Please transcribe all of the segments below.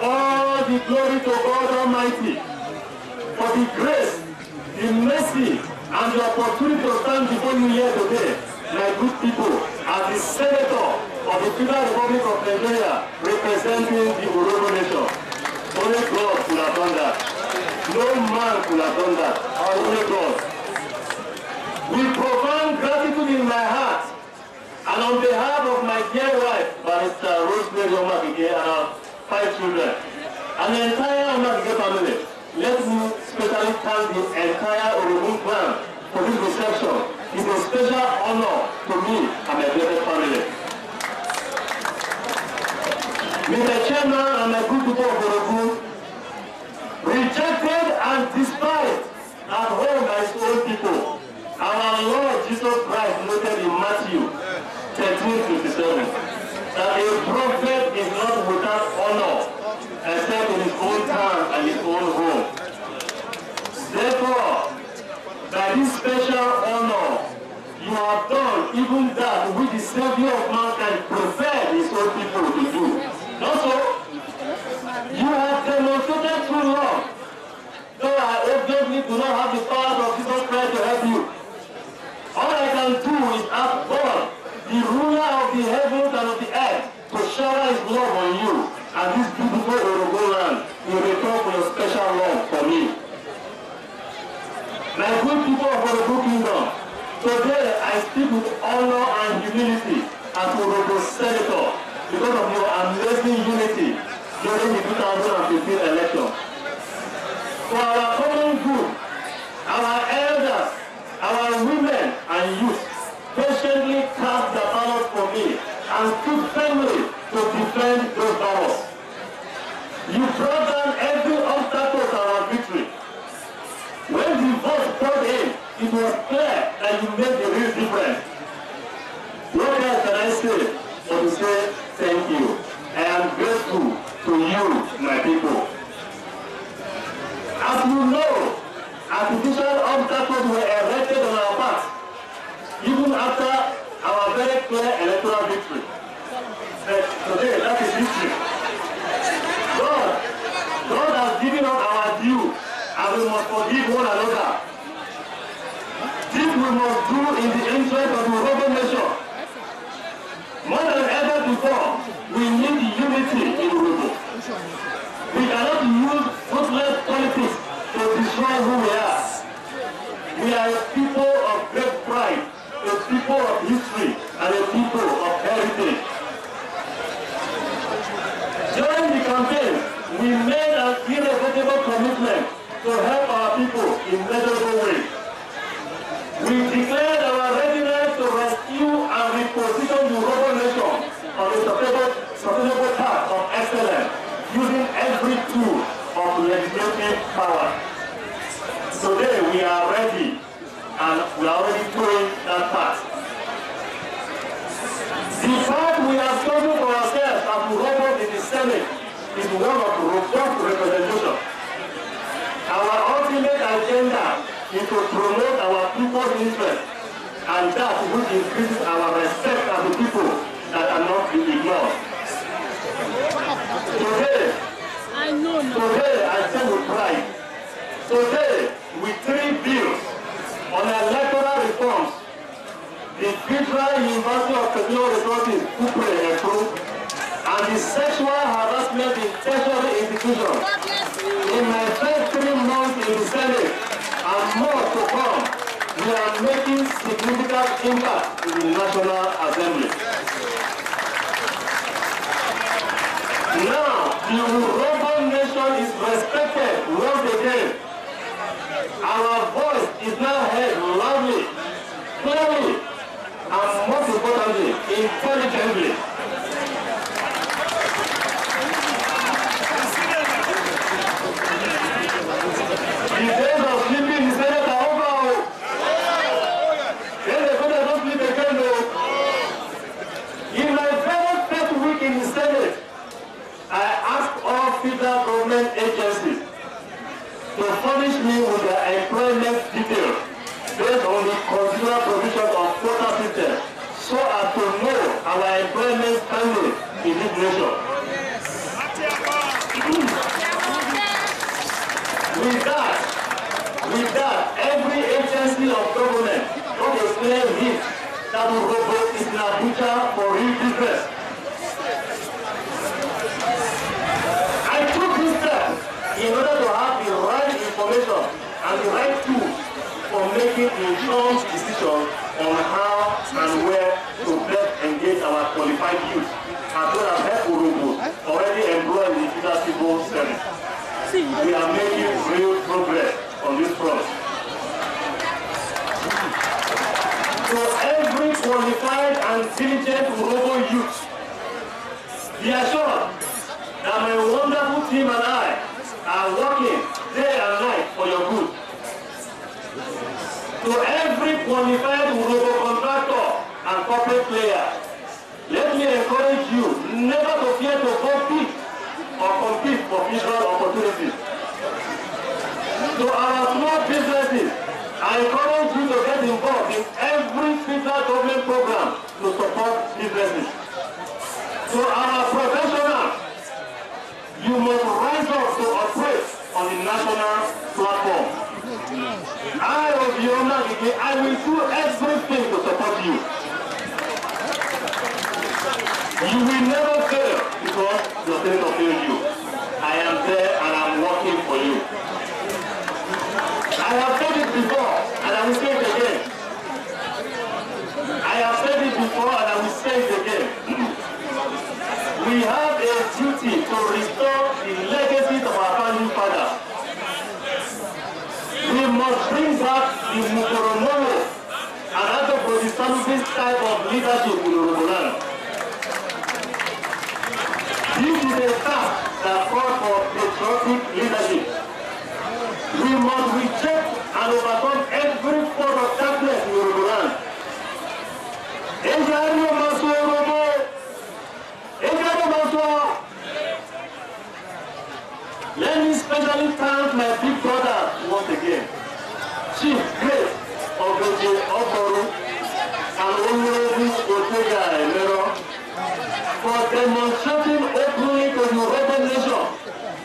all the glory to God Almighty for the grace, the mercy, and the opportunity to stand before you here today, my good people, as the Senator of the Federal Republic of Nigeria representing the Urhobo Nation. Only God could have done that. No man could have done that. Only God. With profound gratitude in my heart, and on behalf of my dear wife, Barrister Rosemary Omakike, and our 5 children, and the entire Omakike family, let me especially thank the entire Urhobo clan for this reception. It's a special honor to me and my blessed family. Mr. Chairman and my good people of Urhobo, rejected and despised at home by his own people, our Lord Jesus Christ noted in Matthew 13:57 that a prophet is not without honor except in his own town and his own home. Therefore, by this special honor, you have done even that which the Savior of mankind preferred his own people to do. Also, you have demonstrated true love, though I obviously do not have the power of Jesus Christ to help you. All I can do is ask God, the ruler of the heavens and of the earth, to shower his love on you and this beautiful Urhobo land in return for your special love for me. My good people of Urhobo Kingdom, today I speak with honor and humility as Urhobo Senator because of your amazing unity during the 2015 election. For our common good, our elders, our women and youth patiently cast the ballot for me and stood firmly to defend those ballots. You brought down every obstacle to our victory. When the vote poured in, it was clear that you made the real difference. What else can I say but to say thank you? I am grateful to you, my people. As you know, artificial obstacles were erected on our path, even after our very clear electoral victory. Today, that is history. God has given us our due, and we must forgive one another. This we must do in the interest of the Urhobo Nation. More than ever before, we need unity in Urhobo. We cannot use ruthless politics to destroy who we are. We are a people of great pride, a people of history, and a people of heritage. During the campaign, we made an irrevocable commitment to help our people in measurable ways. We declared our readiness to rescue and reposition the Urhobo Nation on a sustainable path of excellence, using every tool of legislative power. Today we are ready, and we are already doing that path. The path we have chosen for ourselves as Urhobo in the Senate is one of robust representation. Our ultimate agenda is to promote our people's interests, and that which increases our respect as a people that cannot be ignored. Today I say with pride. Today, with 3 bills on electoral reforms, the Federal University of Technology Resources, approved, and the sexual harassment in tertiary institutions. In my first 3 months in the Senate, and more to come, we are making significant impact in the National Assembly. Now, the Urhobo Nation is respected once again. Our voice is now heard loudly, clearly, and most importantly, intelligently. The days of sleeping in the Senate are over. Then the Senate don't sleep again, though. In my very first week in the Senate, I asked all federal government agencies to furnish me with their employment details based on the consular provisions of quota system, so as to know our employment standing in this nation. legacy of government, not a clear hint that Urhobo is in Abuja for real business. I took this step in order to have the right information and the right tools for making informed decisions on how and where to best engage our qualified youth, as well as help Urhobo already employed in the civil service. We are making real progress on this front. So every qualified and diligent Urhobo youth, be assured that my wonderful team and I are working day and night for your good. To every qualified Urhobo contractor and corporate player, let me encourage you never to fear to compete or compete for future opportunities. To our small businesses, I encourage you to get involved in every federal government program to support businesses. To our professionals, you must rise up to operate on the national platform. I will do everything to support you. You will never fail because your Senator failed you. I am there and I'm working for you. I have said it before and I will say it again. I have said it before and I will say it again. We have a duty to restore the legacy of our founding fathers. We must bring back the Mukoromowo and other Protestantism type of leadership in Urhobo. This is a task that calls for patriotic leadership. We must reject and overcome every form of darkness in Urhobo. Let me especially thank my big brother once again, Chief Grace Ogoje Oboru and Honorable Otega Emero, for demonstrating openly to the Urhobo nation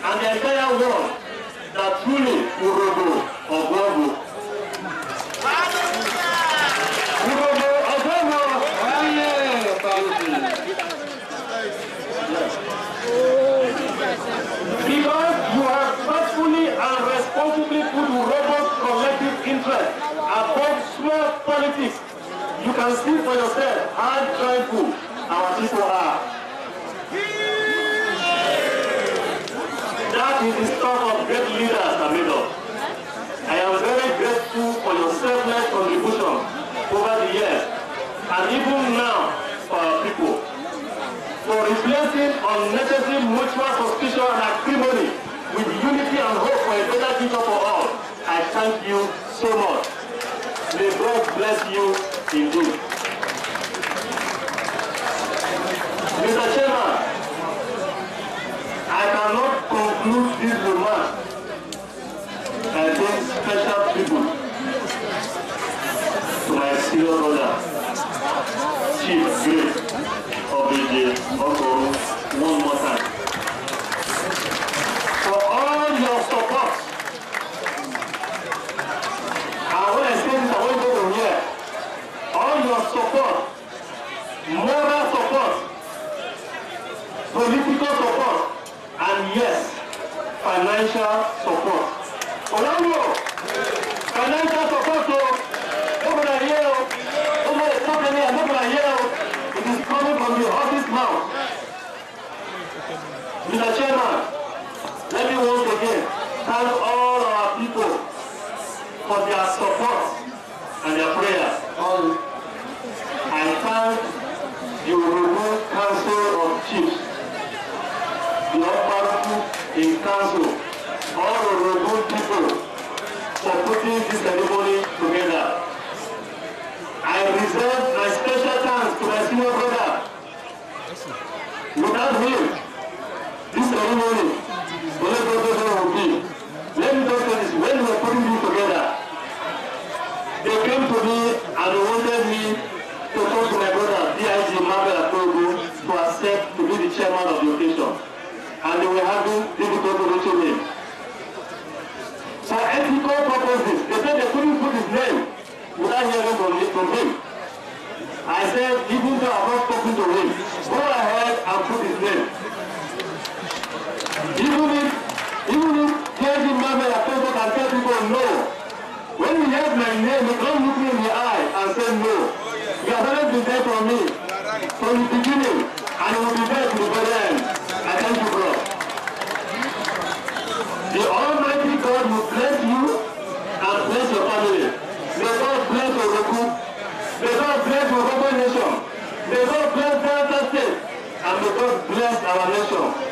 and the entire world that truly Urhobo Ogwogu. Urhobo Ogwogu. Because you have thoughtfully and responsibly put Urhobo's collective interest above small politics, you can see for yourself how joyful our people are. That is the stuff of great leaders, Amido. I am very grateful for your selfless contribution over the years, and even now for our people, for replacing unnecessary mutual suspicion and acrimony with unity and hope for a better future for all. I thank you so much. May God bless you indeed. Mr. Chairman, I cannot conclude this remark by paying special tribute to my senior brother, Chief Grace Ogoje Oboru, one more time. For all your support, and when I say this, I want you to hear, all your support, moral support, political support, and yes, financial support. Orlando, financial support, over the year, over the company, and over the year, it is coming from the horse's mouth. Mr. Chairman, let me once again thank all our people for their support and their prayers. I thank the Urhobo Council of Chiefs, the Okparaku in Council, all Urhobo people for putting this ceremony together. I reserve my special thanks to my senior brother. Without him, this ceremony would be. Let me just say this, when we were putting this together, they came to me and they wanted me to talk to my brother, D.I.G. Marvel Atogo, to accept to be the chairman of the occasion. And they were having difficulty reaching him. For ethical purposes, they said they couldn't put his name from him. I said, even though I've not spoken to him, go ahead and put his name. Even if Kevin Mabel at Facebook and tell people no. When he heard my name, he don't look me in the eye and say no. He has always been there for me from the beginning, and he will be there to the very end. I thank you, bro. The Almighty God will bless you and bless your family. May God bless Oroku. May God bless Oroku Nation. May God bless Delta State. And may God bless our nation.